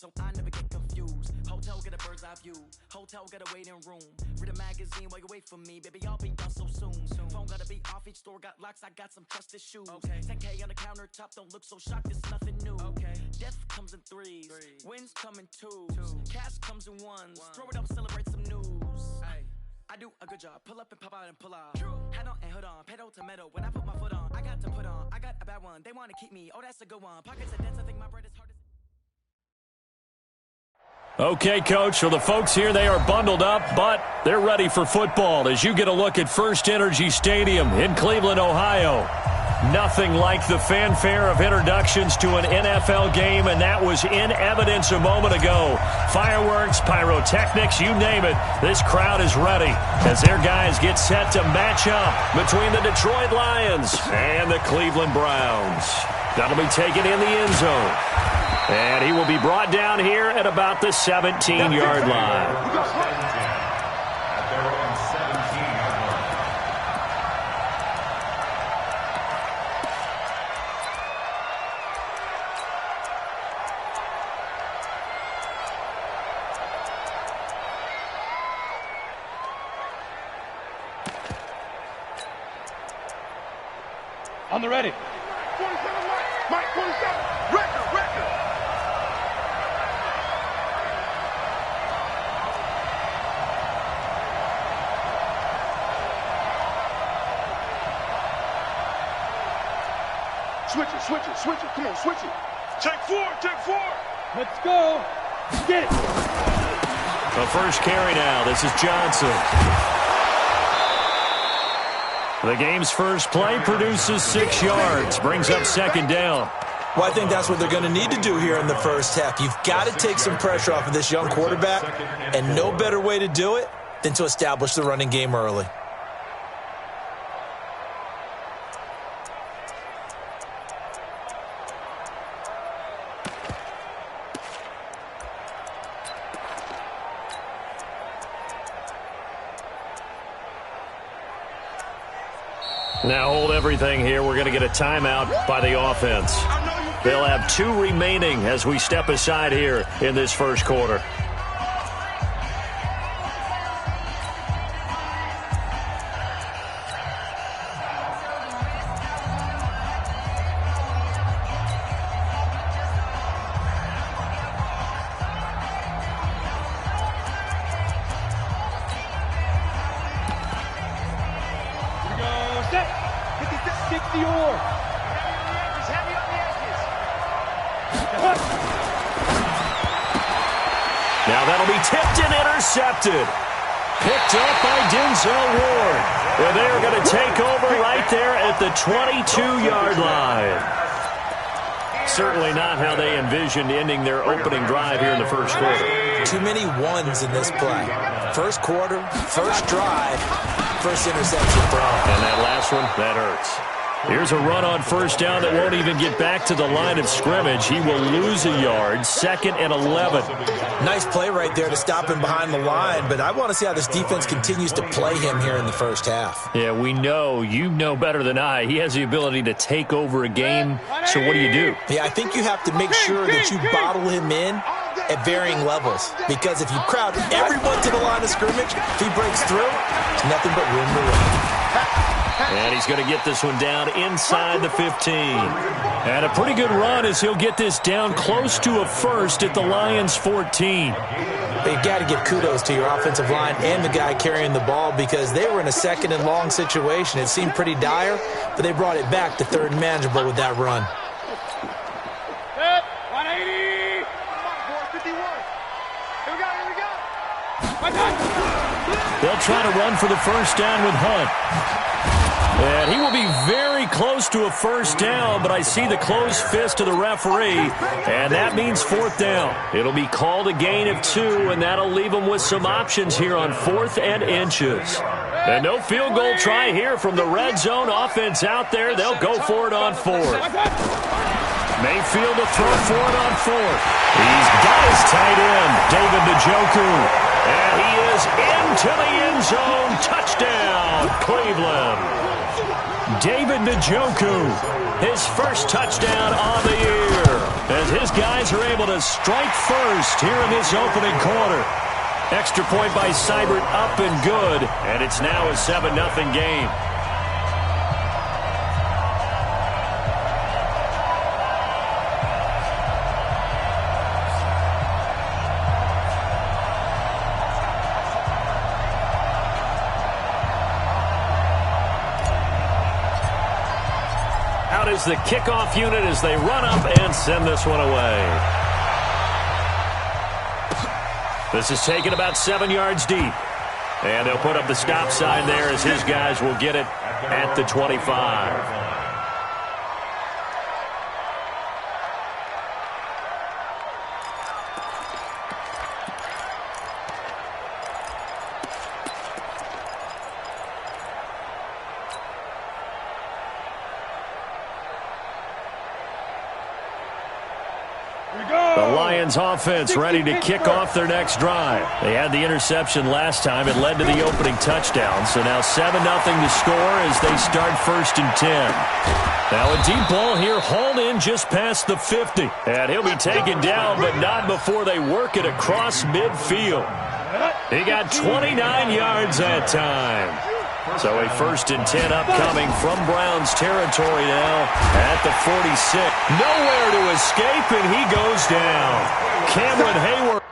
so I never get confused. Hotel get a bird's eye view. Hotel get a waiting room. Read a magazine while you wait for me. Baby, I'll be done so soon. Phone gotta be off, each store got locks. I got some trusted shoes. 10K on the countertop, don't look so shocked, it's nothing new. Death comes in threes. Wins come in twos. Cash comes in ones. Throw it up, celebrate some news. I do a good job. Pull up and pop out and pull out. Hat on and hood on. Pedal to metal. When I put my foot on, I got to put on. I got a bad one. They want to keep me. Oh, that's a good one. Pockets are dense. I think my bread is hard as... Okay, Coach, for the folks here, they are bundled up, but they're ready for football as you get a look at First Energy Stadium in Cleveland, Ohio. Nothing like the fanfare of introductions to an NFL game, and that was in evidence a moment ago. Fireworks, pyrotechnics, you name it. This crowd is ready as their guys get set to match up between the Detroit Lions and the Cleveland Browns. That'll be taken in the end zone. And he will be brought down here at about the 17-yard line. On the ready. 27, Mike, 27. Record. Switch it. Come on, switch it. Take four. Let's go. Get it. The first carry now. This is Johnson. The game's first play produces 6 yards, brings up second down. Well, I think that's what they're going to need to do here in the first half. You've got to take some pressure off of this young quarterback, and no better way to do it than to establish the running game early. Now hold everything here. We're going to get a timeout by the offense. They'll have 2 remaining as we step aside here in this first quarter. Now that'll be tipped and intercepted. Picked up by Denzel Ward. Well, they're going to take over right there at the 22-yard line. Certainly not how they envisioned ending their opening drive here in the first quarter. Too many ones in this play. First quarter, first drive, first interception thrown. And that last one, that hurts. Here's a run on first down that won't even get back to the line of scrimmage. He will lose a yard, 2nd and 11. Nice play right there to stop him behind the line, but I want to see how this defense continues to play him here in the first half. Yeah, we know, you know better than I, he has the ability to take over a game, so what do you do? Yeah, I think you have to make sure that you bottle him in at varying levels, because if you crowd everyone to the line of scrimmage, if he breaks through, there's nothing but room to run. And he's going to get this one down inside the 15. And a pretty good run as he'll get this down close to a first at the Lions' 14. But you got to give kudos to your offensive line and the guy carrying the ball, because they were in a 2nd and long situation. It seemed pretty dire, but they brought it back to 3rd and manageable with that run. 180. 51. Here we go. They'll try to run for the first down with Hunt. And he will be very close to a first down, but I see the closed fist of the referee, and that means 4th down. It'll be called a gain of 2, and that'll leave them with some options here on 4th and inches. And no field goal try here from the red zone offense out there. They'll go for it on 4th. Mayfield to throw for it on 4th. He's got his tight end, David Njoku. And he is into the end zone. Touchdown, Cleveland. David Njoku, his first touchdown on the year. as his guys are able to strike first here in this opening quarter. Extra point by Seibert, up and good, and it's now a 7-0 game. Out is the kickoff unit as they run up and send this one away. This is taken about 7 yards deep. And they'll put up the stop sign there as his guys will get it at the 25. The Lions offense ready to kick off their next drive. They had the interception last time. It led to the opening touchdown. So now 7-0 to score as they start 1st and 10. Now a deep ball here hauled in just past the 50. And he'll be taken down, but not before they work it across midfield. He got 29 yards that time. So a 1st and 10 upcoming from Browns territory now at the 46. Nowhere to escape, and he goes down. Cameron Hayward.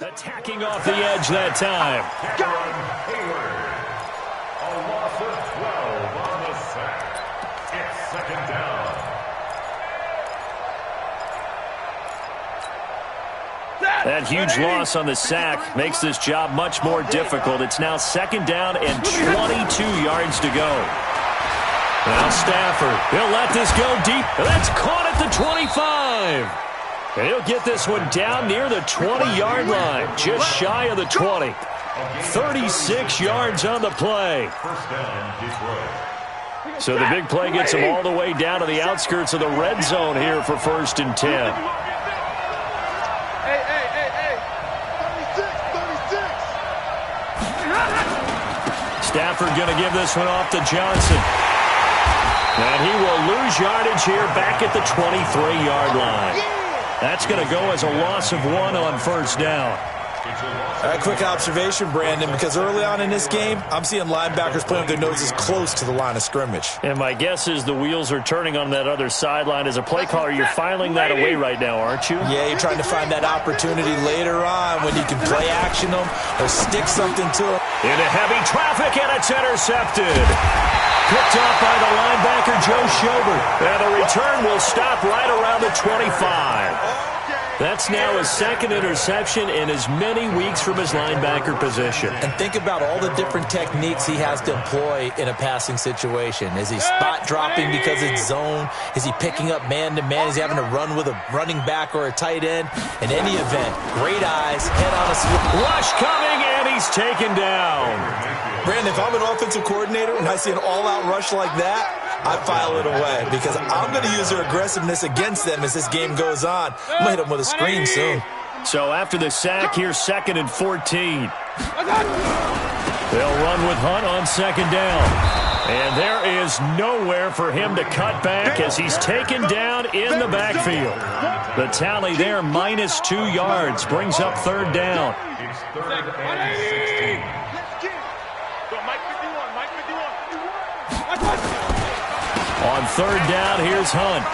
Attacking off the edge that time. Cameron Hayward. A loss of 12 on the sack. It's 2nd down. That huge loss on the sack makes this job much more difficult. It's now 2nd down and 22 yards to go. Now Stafford, he'll let this go deep. That's caught at the 25. And he'll get this one down near the 20-yard line, just shy of the 20. 36 yards on the play. 1st down, Detroit. So the big play gets him all the way down to the outskirts of the red zone here for 1st and 10. Hey. 36. Stafford going to give this one off to Johnson. And he will lose yardage here back at the 23-yard line. That's going to go as a loss of 1 on 1st down. A quick observation, Brandon, because early on in this game, I'm seeing linebackers playing with their noses close to the line of scrimmage. And my guess is the wheels are turning on that other sideline. As a play caller, you're filing that away right now, aren't you? Yeah, you're trying to find that opportunity later on when you can play action them or stick something to them. Into heavy traffic, and it's intercepted. Picked off by the linebacker, Joe Schobert. And the return will stop right around the 25. That's now his 2nd interception in as many weeks from his linebacker position. And think about all the different techniques he has to employ in a passing situation. Is he spot dropping because it's zone? Is he picking up man-to-man? Is he having to run with a running back or a tight end? In any event, great eyes, head on a swivel. Rush coming, and he's taken down. Brandon, if I'm an offensive coordinator and I see an all-out rush like that, I file it away because I'm going to use their aggressiveness against them as this game goes on. I'm going to hit them with a screen soon. So after the sack, here's 2nd and 14. They'll run with Hunt on 2nd down. And there is nowhere for him to cut back as he's taken down in the backfield. The tally there, -2 yards, brings up 3rd down. It's 3rd and 16. On 3rd down, here's Hunt.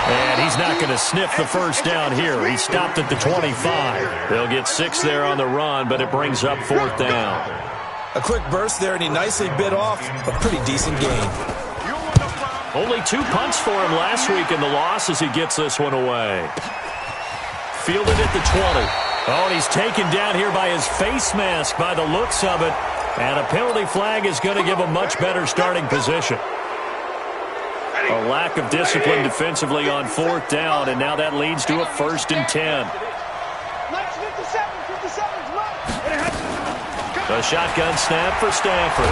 And he's not going to sniff the 1st down here. He stopped at the 25. They'll get 6 there on the run, but it brings up 4th down. A quick burst there, and he nicely bit off a pretty decent gain. Only 2 punts for him last week in the loss as he gets this one away. Fielded at the 20. Oh, and he's taken down here by his face mask by the looks of it. And a penalty flag is going to give him much better starting position. A lack of discipline defensively on 4th down, and now that leads to a 1st and 10. A shotgun snap for Stafford.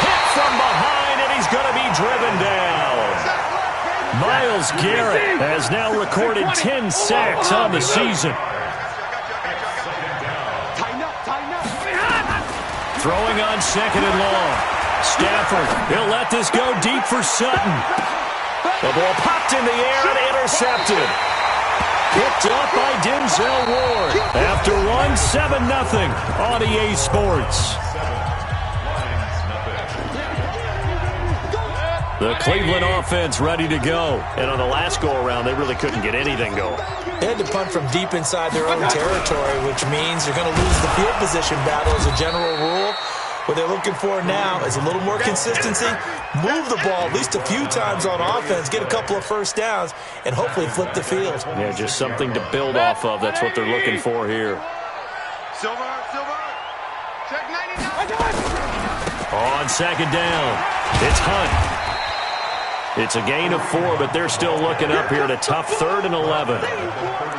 Hit from behind, and he's going to be driven down. Myles Garrett has now recorded 10 sacks on the season. Throwing on second and long. Stafford, he'll let this go deep for Sutton. The ball popped in the air and intercepted. Picked up by Denzel Ward. After one, 7-0 on EA Sports. The Cleveland offense ready to go. And on the last go-around, they really couldn't get anything going. They had to punt from deep inside their own territory, which means you're going to lose the field position battle as a general rule. What they're looking for now is a little more consistency, move the ball at least a few times on offense, get a couple of first downs, and hopefully flip the field. Yeah, just something to build off of. That's what they're looking for here. Silver, check 99. On second down, it's Hunt. It's a gain of 4, but they're still looking up here at a tough 3rd and 11.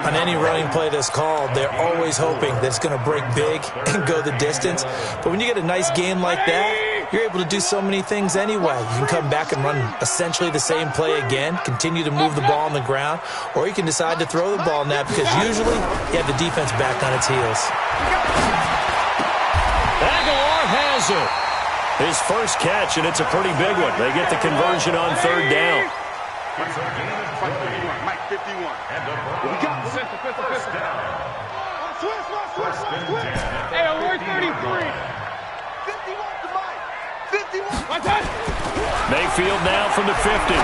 On any running play that's called, they're always hoping that it's going to break big and go the distance. But when you get a nice gain like that, you're able to do so many things anyway. You can come back and run essentially the same play again, continue to move the ball on the ground, or you can decide to throw the ball now because usually you have the defense back on its heels. Aguilar has it. His first catch, and it's a pretty big one. They get the conversion on 3rd down. Mike 51. We got it. First down. Hey, we're 33. 51 to Mike. 51. My time. Mayfield now from the 50.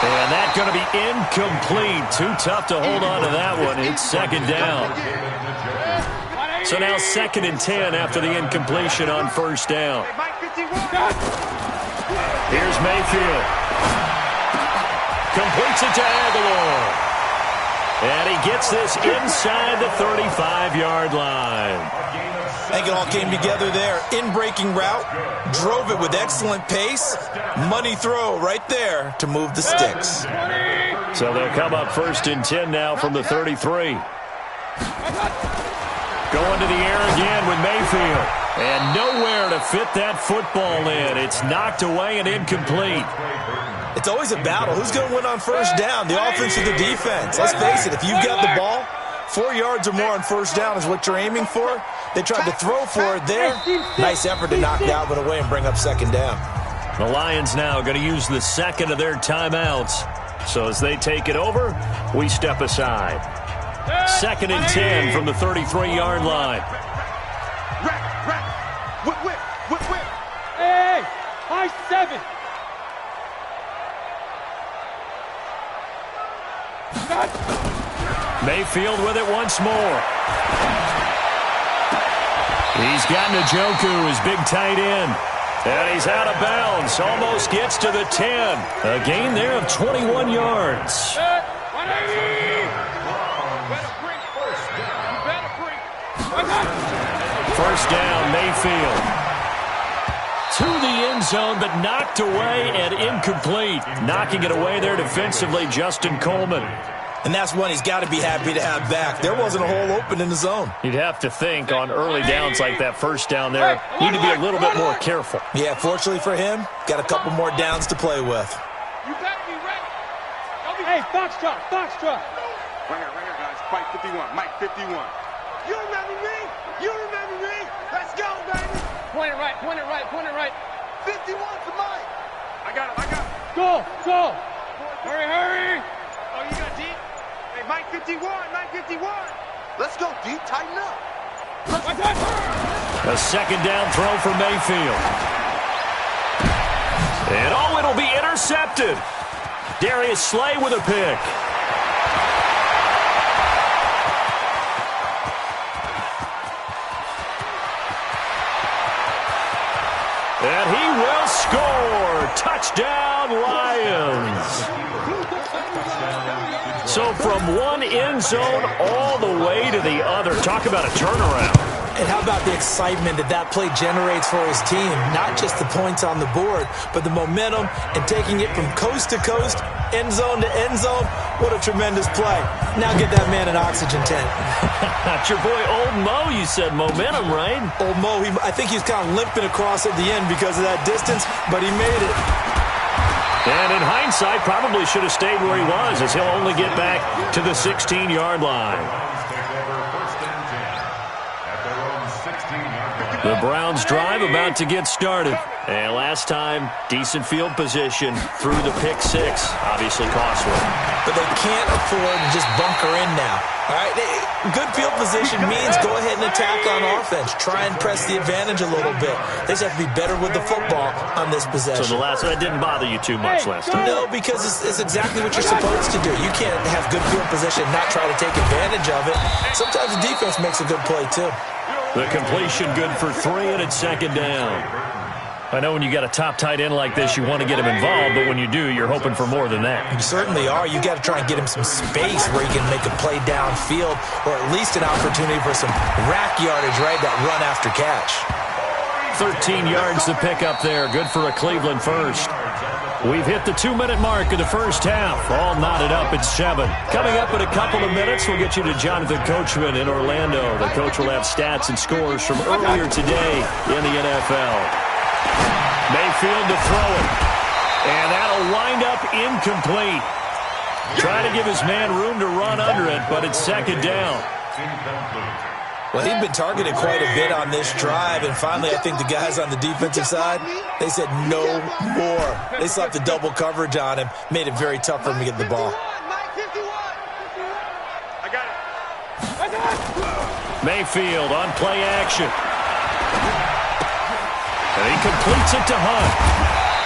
And that's going to be incomplete. Too tough to hold on to that one. It's 2nd down. So now 2nd and 10 after the incompletion on 1st down. Here's Mayfield. Completes it to Aguilar. And he gets this inside the 35-yard line. I think it all came together there. In-breaking route, drove it with excellent pace. Money throw right there to move the sticks. So they'll come up 1st and 10 now from the 33. Going to the air again with Mayfield. And nowhere to fit that football in. It's knocked away and incomplete. It's always a battle. Who's going to win on 1st down? The offense or the defense? Let's face it, if you've got the ball, 4 yards or more on 1st down is what you're aiming for. They tried to throw for it there. Nice effort to knock that one away and bring up 2nd down. The Lions now going to use the 2nd of their timeouts. So as they take it over, we step aside. 2nd and 10 from the 33-yard line. Whip. Hey, high 7. Mayfield with it once more. He's got Njoku, his big tight end. And he's out of bounds. Almost gets to the 10. A gain there of 21 yards. First down, Mayfield. To the end zone, but knocked away and incomplete. Knocking it away there defensively, Justin Coleman. And that's one he's got to be happy to have back. There wasn't a hole open in the zone. You'd have to think on early downs like that first down there, need to be a little bit more careful. Yeah, fortunately for him, got a couple more downs to play with. You better be ready. Hey, Foxtrot. Right here, guys. Mike 51. Mike 51. You remember me? Let's go, baby. Point it right. 51 for Mike. I got it. Go. Hurry. Oh, you got deep? Hey, Mike 51. Let's go deep. Tighten up. A 2nd down throw for Mayfield. And it'll be intercepted. Darius Slay with a pick. And he will score. Touchdown, Lions. So from one end zone all the way to the other. Talk about a turnaround. And how about the excitement that play generates for his team? Not just the points on the board, but the momentum and taking it from coast to coast, end zone to end zone. What a tremendous play. Now get that man an oxygen tent. That's your boy Old Mo, you said. Momentum, right? Old Mo, I think he's kind of limping across at the end because of that distance, but he made it. And in hindsight, probably should have stayed where he was, as he'll only get back to the 16-yard line. The Browns drive about to get started. And last time, decent field position through the pick six. Obviously costly. But they can't afford to just bunker in now. All right, good field position means go ahead and attack on offense. Try and press the advantage a little bit. They just have to be better with the football on this possession. So that didn't bother you too much last time? No, because it's exactly what you're supposed to do. You can't have good field position, not try to take advantage of it. Sometimes the defense makes a good play, too. The completion good for 3, and it's second down. I know when you got a top tight end like this, you want to get him involved, but when you do, you're hoping for more than that. You certainly are. You got to try and get him some space where he can make a play downfield, or at least an opportunity for some rack yardage, right? That run after catch. 13 yards to pick up there. Good for a Cleveland first. We've hit the 2-minute mark of the first half. All knotted up at 7. Coming up in a couple of minutes, we'll get you to Jonathan Coachman in Orlando. The coach will have stats and scores from earlier today in the NFL. Mayfield to throw it. And that'll wind up incomplete. Trying to give his man room to run under it, but it's second down. Well, he'd been targeted quite a bit on this drive, and finally I think the guys on the defensive side, they said no more. They slapped the double coverage on him, made it very tough for him to get the ball. Mayfield on play action. And he completes it to Hunt.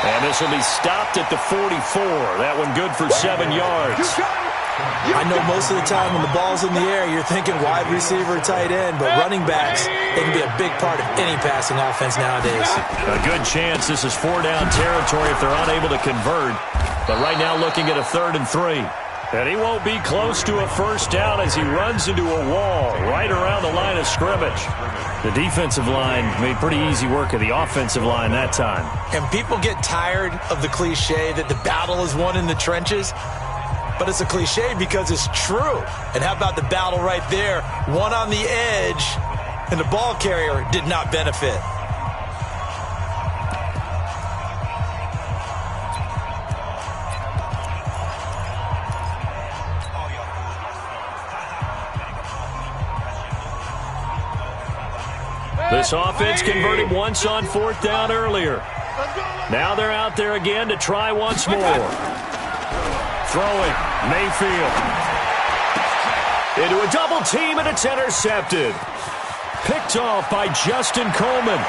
And this will be stopped at the 44. That one good for 7 yards. I know most of the time when the ball's in the air, you're thinking wide receiver, tight end, but running backs, they can be a big part of any passing offense nowadays. A good chance this is 4-down territory if they're unable to convert. But right now looking at a 3rd and 3. And he won't be close to a first down as he runs into a wall right around the line of scrimmage. The defensive line made pretty easy work of the offensive line that time. And people get tired of the cliche that the battle is won in the trenches. But it's a cliche because it's true. And how about the battle right there? One on the edge, and the ball carrier did not benefit. This offense converted once on 4th down earlier. Now they're out there again to try once more. Throwing, Mayfield. Into a double team, and it's intercepted. Picked off by Justin Coleman.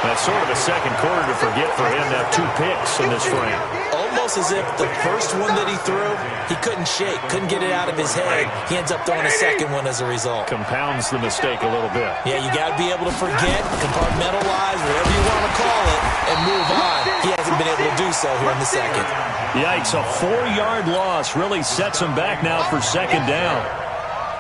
That's sort of a second quarter to forget for him to have 2 picks in this frame. Almost as if the first one that he threw, he couldn't shake, couldn't get it out of his head. He ends up throwing a second one as a result. Compounds the mistake a little bit. Yeah, you got to be able to forget, compartmentalize, whatever you want to call it, and move on. He hasn't been able to do so here in the second. Yikes, a 4-yard loss really sets him back now for second down.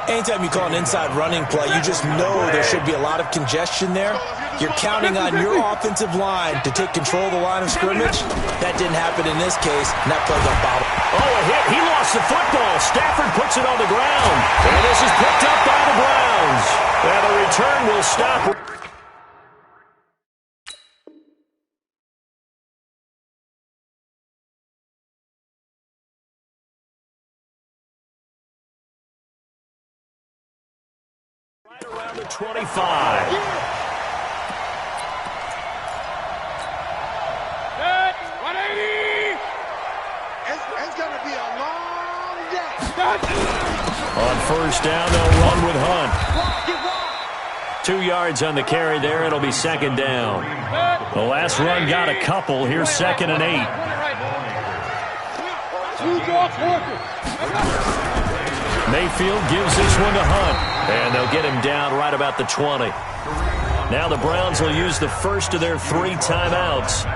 Anytime you call an inside running play, you just know there should be a lot of congestion there. You're counting on your offensive line to take control of the line of scrimmage. That didn't happen in this case, and that play got bottled. Oh, a hit. He lost the football. Stafford puts it on the ground. And this is picked up by the Browns. And a return will stop. Right around the 25. It's going to be a long day. On first down, they'll run with Hunt. 2 yards on the carry there. It'll be second down. The last run got a couple. Here's 2nd and 8. Mayfield gives this one to Hunt. And they'll get him down right about the 20. Now the Browns will use the first of their 3 timeouts,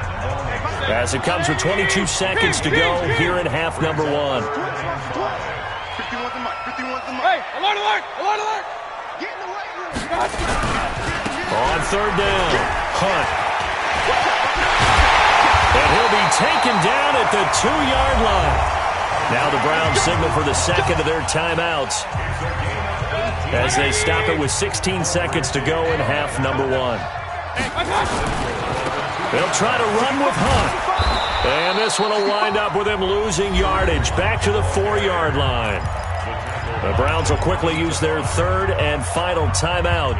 as it comes with 22 seconds to go here in half number 1. 51's the mic. 51's the mic. Hey, alert, alert, alert, alert. Get in the weight room. On third down, Hunt. And he'll be taken down at the 2-yard line. Now the Browns signal for the second of their timeouts, as they stop it with 16 seconds to go in half number 1. They'll try to run with Hunt. And this one will wind up with him losing yardage back to the 4-yard line. The Browns will quickly use their third and final timeout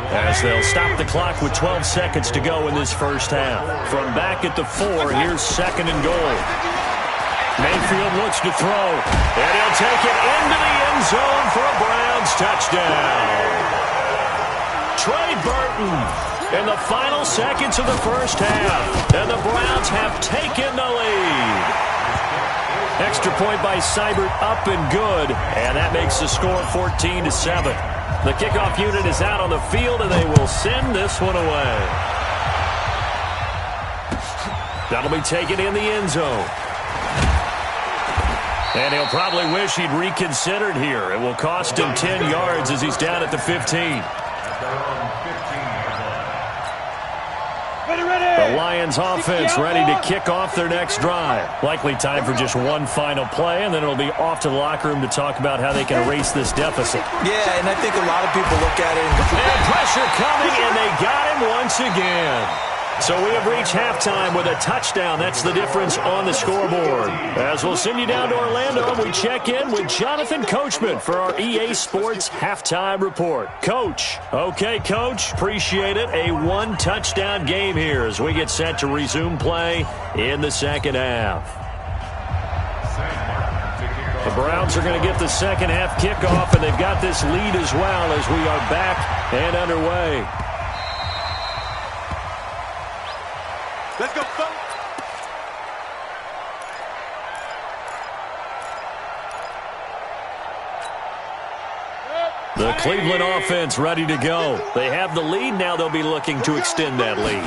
as they'll stop the clock with 12 seconds to go in this first half. From back at the 4, here's second and goal. Mayfield looks to throw, and he'll take it into the end zone for a Browns touchdown. Trey Burton in the final seconds of the first half, and the Browns have taken the lead. Extra point by Seibert, up and good, and that makes the score 14-7. The kickoff unit is out on the field, and they will send this one away. That'll be taken in the end zone. And he'll probably wish he'd reconsidered here. It will cost him 10 yards as he's down at the 15. The Lions offense ready to kick off their next drive. Likely time for just one final play, and then it'll be off to the locker room to talk about how they can erase this deficit. Yeah, and I think a lot of people look at it and pressure coming, and they got him once again. So we have reached halftime with a touchdown. That's the difference on the scoreboard. As we'll send you down to Orlando, we check in with Jonathan Coachman for our EA Sports Halftime Report. Coach. Okay, Coach. Appreciate it. A one-touchdown game here as we get set to resume play in the second half. The Browns are going to get the second half kickoff, and they've got this lead as well as we are back and underway. Let's go, folks. The Cleveland offense ready to go. They have the lead. Now they'll be looking to extend that lead.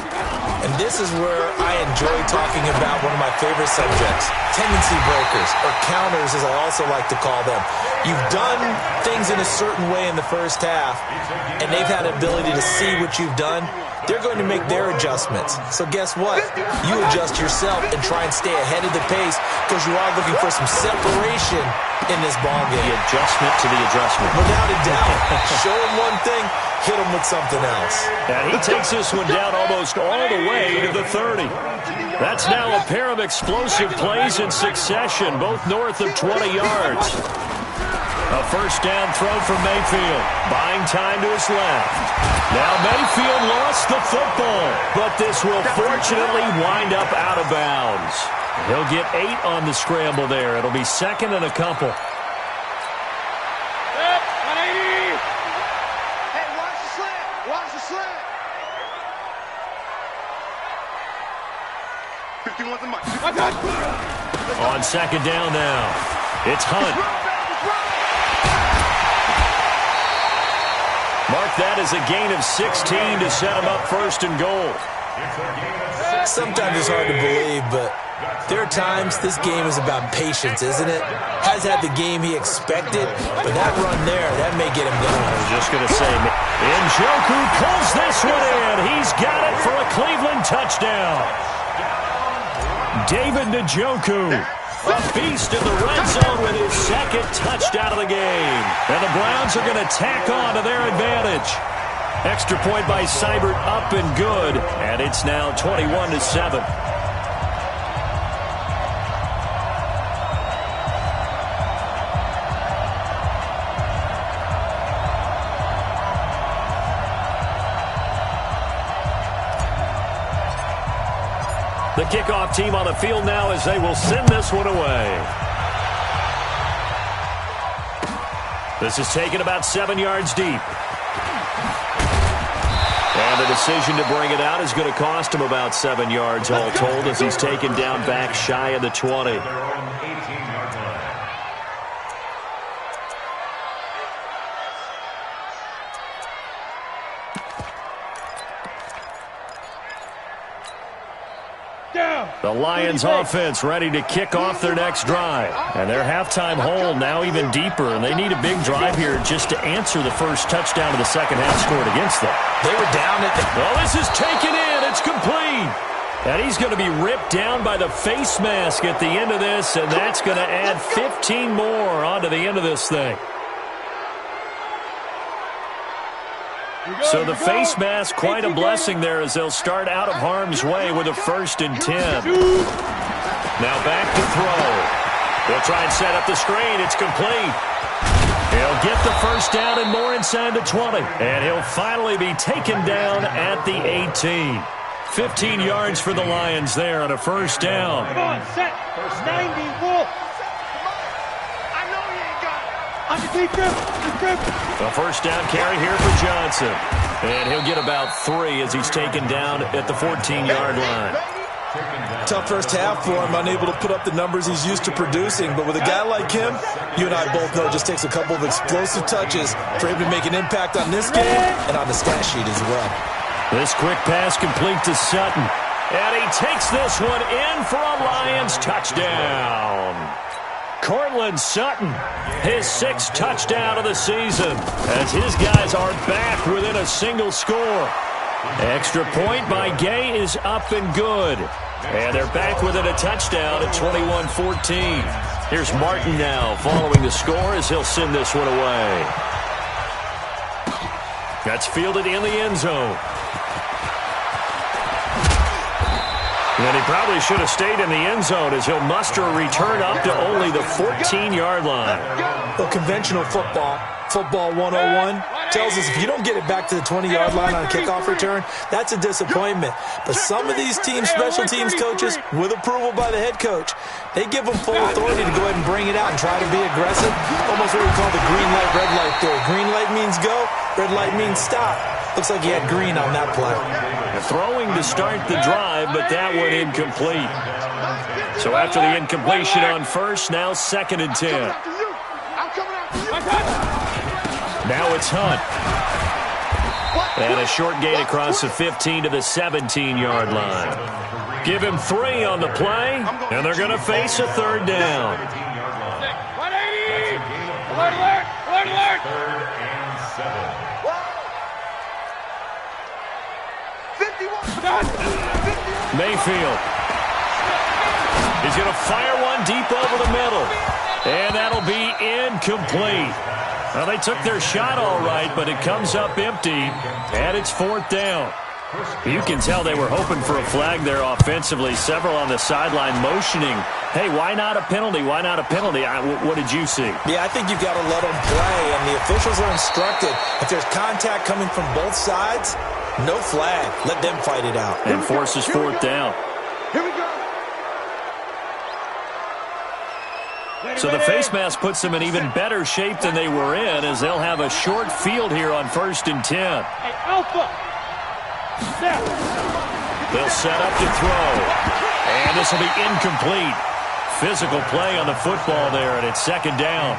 And this is where I enjoy talking about one of my favorite subjects, tendency breakers, or counters as I also like to call them. You've done things in a certain way in the first half, and they've had the ability to see what you've done. They're going to make their adjustments. So guess what? You adjust yourself and try and stay ahead of the pace because you are looking for some separation in this ball game. The adjustment to the adjustment. Without a doubt. Show them one thing, hit them with something else. And he takes this one down almost all the way to the 30. That's now a pair of explosive plays in succession, both north of 20 yards. A first down throw from Mayfield, buying time to his left. Now Mayfield lost the football, but this will fortunately wind up out of bounds. He'll get 8 on the scramble there. It'll be second and a couple. 180. Hey, watch the slant. Watch the slant. 51's the mic. On second down now, it's Hunt. Mark that as a gain of 16 to set him up first and goal. Sometimes it's hard to believe, but there are times this game is about patience, isn't it? Has had the game he expected, but that run there, that may get him going. I was just going to say, Njoku pulls this one in. He's got it for a Cleveland touchdown. David Njoku, a beast in the red zone with his second touchdown of the game. And the Browns are going to tack on to their advantage. Extra point by Seibert, up and good. And it's now 21-7. The kickoff team on the field now as they will send this one away. This is taken about 7 yards deep. And the decision to bring it out is going to cost him about 7 yards all told as he's taken down back shy of the 20. The Lions offense ready to kick off their next drive. And their halftime hole now even deeper, and they need a big drive here just to answer the first touchdown of the second half scored against them. They were down at the... Oh, this is taken in. It's complete. And he's going to be ripped down by the face mask at the end of this, and that's going to add 15 more onto the end of this thing. So the face mask, quite a blessing there as they'll start out of harm's way with a 1st and 10. Now back to throw. They'll try and set up the screen. It's complete. He'll get the first down and more inside the 20. And he'll finally be taken down at the 18. 15 yards for the Lions there on a first down. Come on, set. 90, Wolf. I know he ain't got it. Underneath him. A first down carry here for Johnson. And he'll get about 3 as he's taken down at the 14-yard line. Tough first half for him, unable to put up the numbers he's used to producing. But with a guy like him, you and I both know it just takes a couple of explosive touches for him to make an impact on this game and on the stat sheet as well. This quick pass complete to Sutton. And he takes this one in for a Lions touchdown. Cortland Sutton, his 6th touchdown of the season, as his guys are back within a single score. Extra point by Gay is up and good. And they're back within a touchdown at 21-14. Here's Martin now following the score as he'll send this one away. That's fielded in the end zone. And he probably should have stayed in the end zone as he'll muster a return up to only the 14-yard line. Well, conventional football 101, tells us if you don't get it back to the 20-yard line on a kickoff return, that's a disappointment. But some of these teams, special teams coaches, with approval by the head coach, they give them full authority to go ahead and bring it out and try to be aggressive. Almost what we call the green light, red light theory. Green light means go, red light means stop. Looks like he had green on that play. Throwing to start the drive, but that one incomplete. So after the incompletion on first, now 2nd and 10. Now it's Hunt. And a short gain across the 15 to the 17-yard line. Give him 3 on the play, and they're going to face a 3rd down. 180! Alert, alert! Alert, alert! 3rd and 7. Mayfield. He's going to fire one deep over the middle. And that'll be incomplete. Well, they took their shot all right, but it comes up empty, and it's 4th down. You can tell they were hoping for a flag there offensively. Several on the sideline motioning, hey, why not a penalty? Why not a penalty? What did you see? Yeah, I think you've got to let them play, and the officials are instructed. If there's contact coming from both sides, no flag. Let them fight it out. And forces 4th down. Here we go. So the face mask puts them in even better shape than they were in, as they'll have a short field here on 1st and 10. Hey, Alpha! Set! They'll set up to throw. And this will be incomplete. Physical play on the football there, and it's 2nd down.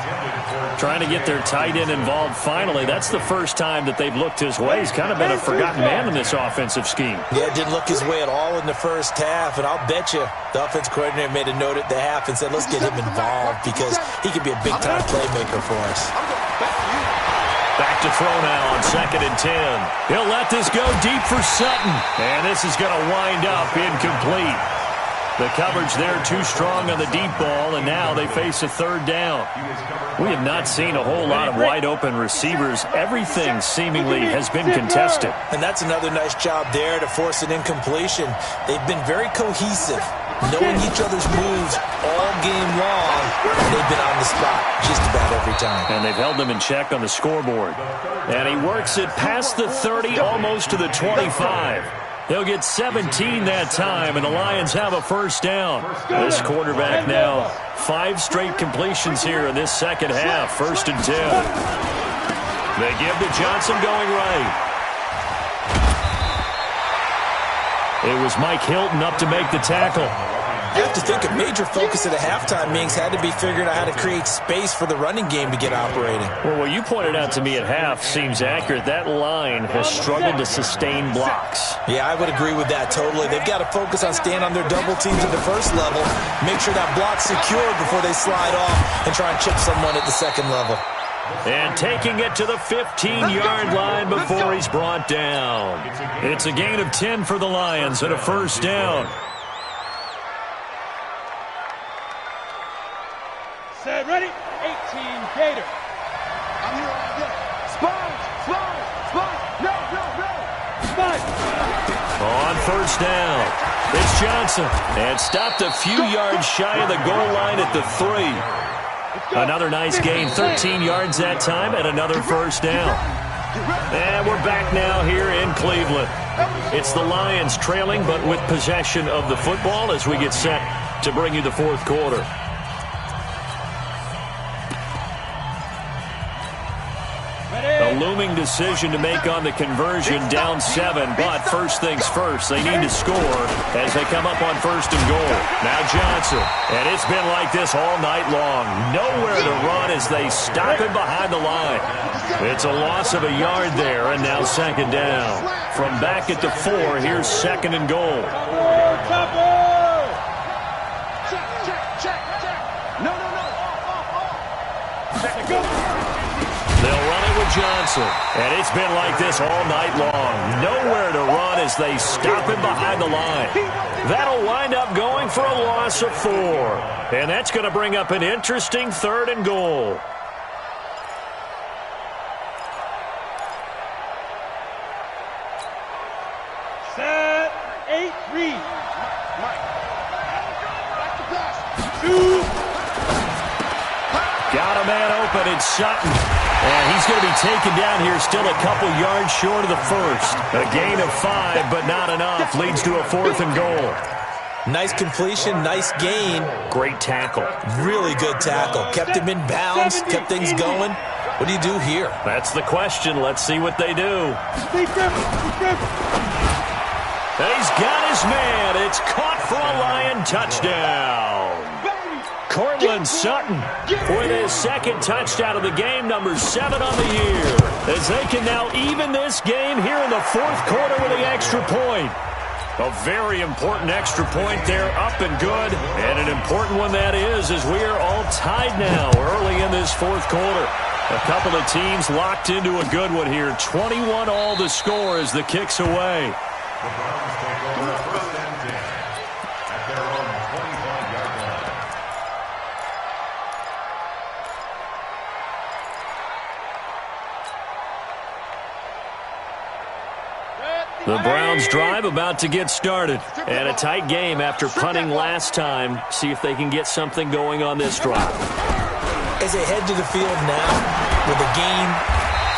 Trying to get their tight end involved finally. That's the first time that they've looked his way. He's kind of been a forgotten man in this offensive scheme. Yeah, didn't look his way at all in the first half, and I'll bet you the offense coordinator made a note at the half and said, let's get him involved because he could be a big-time playmaker for us. Back to throw now on 2nd and 10. He'll let this go deep for Sutton, and this is going to wind up incomplete. The coverage there too strong on the deep ball, and now they face a 3rd down. We have not seen a whole lot of wide-open receivers. Everything seemingly has been contested. And that's another nice job there to force an incompletion. They've been very cohesive, knowing each other's moves all game long, and they've been on the spot just about every time. And they've held them in check on the scoreboard. And he works it past the 30, almost to the 25. They'll get 17 that time, and the Lions have a 1st down. This quarterback now, 5 straight completions here in this 2nd half, 1st and 10. They give to Johnson going right. It was Mike Hilton up to make the tackle. You have to think a major focus of the halftime meetings had to be figuring out how to create space for the running game to get operating. Well, what you pointed out to me at half seems accurate. That line has struggled to sustain blocks. Yeah, I would agree with that totally. They've got to focus on staying on their double teams at the first level, make sure that block's secured before they slide off and try and chip someone at the 2nd level. And taking it to the 15-yard line before he's brought down. It's a gain of 10 for the Lions and a 1st down. Set, ready? 18, Gator. I'm here all day. Sponge! No! Sponge! On 1st down, it's Johnson. And stopped a few yards shy of the goal line at the 3. Another nice gain, 13 yards that time, and another first down. And we're back now here in Cleveland. It's the Lions trailing, but with possession of the football as we get set to bring you the fourth quarter. A looming decision to make on the conversion, down 7, but first things first, they need to score as they come up on first and goal. Now Johnson, and it's been like this all night long. Nowhere to run as they stop him behind the line. It's a loss of a yard there, and now second down. From back at the 4, here's second and goal. They'll run it with Johnson, and it's been like this all night long. Nowhere to run as they stop him behind the line. That'll wind up going for a loss of 4, and that's going to bring up an interesting third and goal. Set, 8, read. Got a man open, it's Sutton. And he's going to be taken down here, still a couple yards short of the first. A gain of 5, but not enough. Leads to a fourth and goal. Nice completion, nice gain. Great tackle. Really good tackle. Kept him in bounds, kept things going. What do you do here? That's the question. Let's see what they do. He's got his man. It's caught for a Lion touchdown. Cortland Sutton with his second touchdown of the game, number 7 on the year, as they can now even this game here in the fourth quarter with the extra point. A very important extra point there, up and good, and an important one that is, as we are all tied now early in this fourth quarter. A couple of teams locked into a good one here. 21 all the score as the kick's away. The Browns take over first and 10 at their own 25-yard line. The Browns drive about to get started. And a tight game after punting last time. See if they can get something going on this drive. As they head to the field now, with the game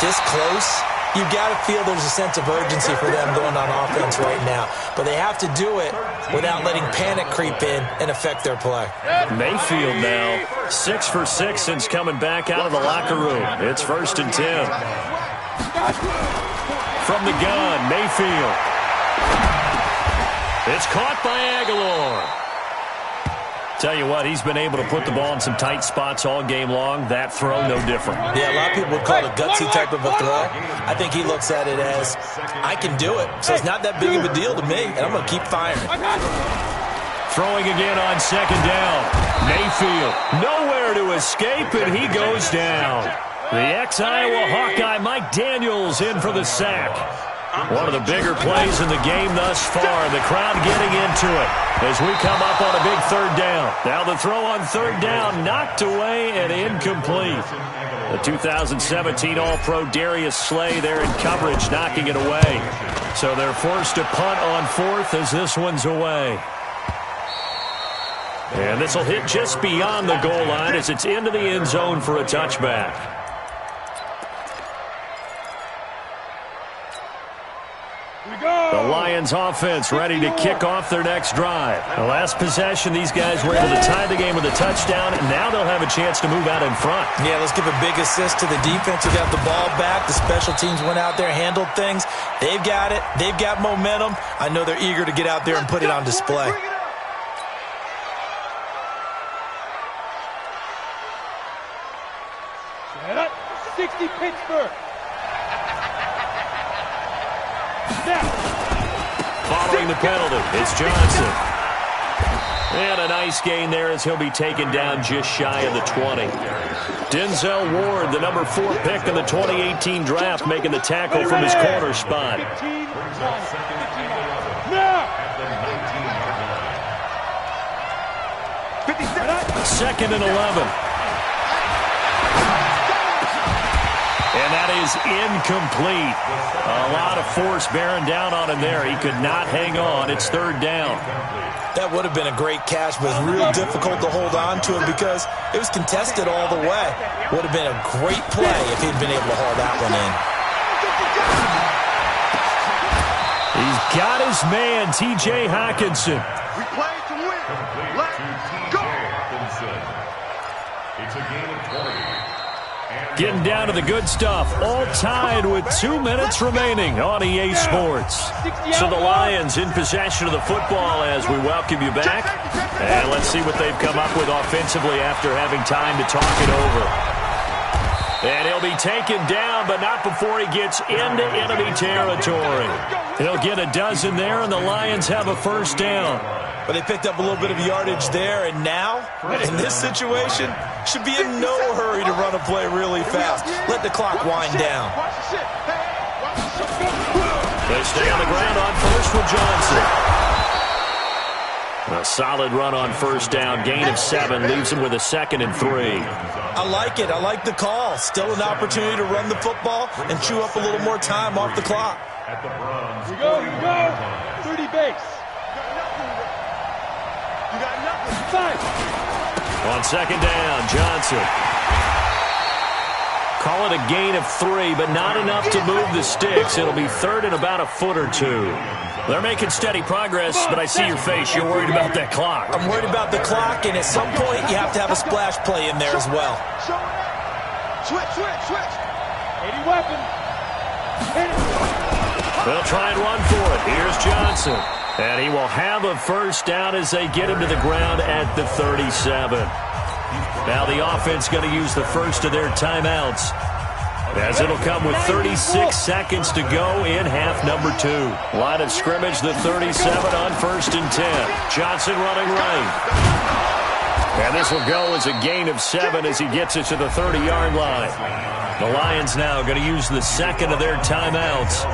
this close, you've got to feel there's a sense of urgency for them going on offense right now. But they have to do it without letting panic creep in and affect their play. Mayfield now, 6 for 6 since coming back out of the locker room. It's first and 10. From the gun, Mayfield. It's caught by Aguilar. Tell you what, he's been able to put the ball in some tight spots all game long. That throw, no different. Yeah, a lot of people would call it a gutsy type of a throw. I think he looks at it as, I can do it, so it's not that big of a deal to me, and I'm going to keep firing. Throwing again on second down. Mayfield, nowhere to escape, and he goes down. The ex-Iowa Hawkeye, Mike Daniels, in for the sack. One of the bigger plays in the game thus far. The crowd getting into it as we come up on a big third down. Now the throw on third down, knocked away and incomplete. The 2017 All-Pro Darius Slay there in coverage, knocking it away. So they're forced to punt on fourth as this one's away. And this will hit just beyond the goal line as it's into the end zone for a touchback. The Lions offense ready to kick off their next drive. The last possession, these guys were able to tie the game with a touchdown, and now they'll have a chance to move out in front. Yeah, let's give a big assist to the defense who got the ball back. The special teams went out there, handled things. They've got it. They've got momentum. I know they're eager to get out there and put it on display. Set up, 60 Pittsburgh. Following the penalty, it's Johnson. And a nice gain there as he'll be taken down just shy of the 20. Denzel Ward, the number 4 pick in the 2018 draft, making the tackle from his corner spot. Second and 11. And that is incomplete. A lot of force bearing down on him there. He could not hang on. It's third down. That would have been a great catch, but it's real difficult to hold on to him because it was contested all the way. Would have been a great play if he'd been able to haul that one in. He's got his man, T.J. Hockenson. We play to win. Let's go. It's a game of 20. Getting down to the good stuff. All tied with 2 minutes remaining on EA Sports. So the Lions in possession of the football as we welcome you back. And let's see what they've come up with offensively after having time to talk it over. And he'll be taken down, but not before he gets into enemy territory. He'll get a dozen there, and the Lions have a first down. But they picked up a little bit of yardage there, and now, in this situation, should be in no hurry to run a play really fast. Let the clock wind down. They stay on the ground on first with Johnson. A solid run on first down. Gain of 7 leaves him with a 2nd and 3. I like it. I like the call. Still an opportunity to run the football and chew up a little more time off the clock. At the Browns. Here we go. 30 base. You got nothing. 5. On second down, Johnson. Call it a gain of 3, but not enough to move the sticks. It'll be third and about a foot or 2. They're making steady progress, but I see your face. You're worried about that clock. I'm worried about the clock, and at some point, you have to have a splash play in there as well. Switch. 80 weapon. Hit it. They'll try and run for it. Here's Johnson. And he will have a first down as they get him to the ground at the 37. Now the offense going to use the first of their timeouts, as it'll come with 36 seconds to go in half number 2. Line of scrimmage, the 37 on 1st and 10. Johnson running right. And this will go as a gain of 7 as he gets it to the 30-yard line. The Lions now going to use the second of their timeouts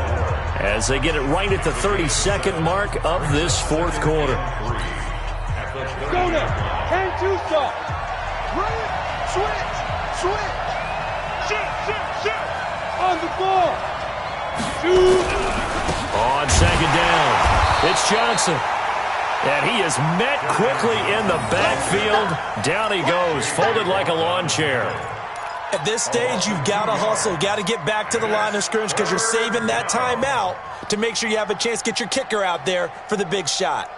as they get it right at the 32nd mark of this fourth quarter. Go now. 10-2 stop. Switch. Shoot. On the ball. Shoot. On second down, it's Johnson. And he is met quickly in the backfield. Down he goes, folded like a lawn chair. At this stage, you've got to hustle, got to get back to the line of scrimmage because you're saving that timeout to make sure you have a chance to get your kicker out there for the big shot.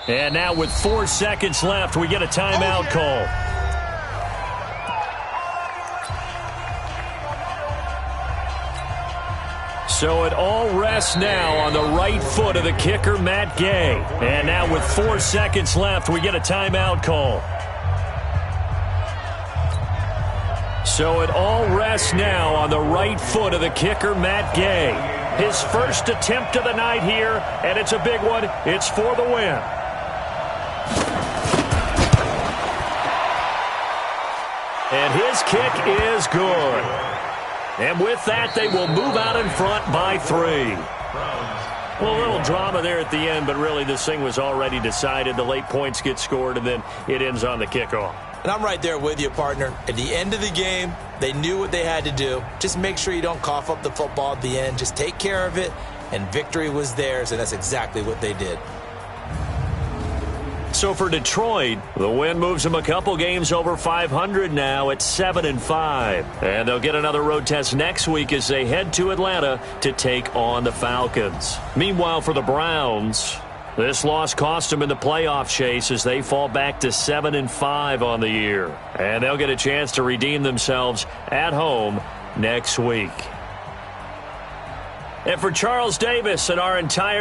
And now with 4 seconds left, we get a timeout call. So it all rests now on the right foot of the kicker, Matt Gay. And now with 4 seconds left, we get a timeout call. So it all rests now on the right foot of the kicker, Matt Gay. His first attempt of the night here, and it's a big one. It's for the win. And his kick is good. And with that, they will move out in front by 3. Well, a little drama there at the end, but really this thing was already decided. The late points get scored, and then it ends on the kickoff. And I'm right there with you, partner. At the end of the game, they knew what they had to do. Just make sure you don't cough up the football at the end. Just take care of it, and victory was theirs, and that's exactly what they did. So for Detroit, the win moves them a couple games over 500 now at 7-5. And they'll get another road test next week as they head to Atlanta to take on the Falcons. Meanwhile, for the Browns, this loss cost them in the playoff chase as they fall back to 7-5 on the year. And they'll get a chance to redeem themselves at home next week. And for Charles Davis and our entire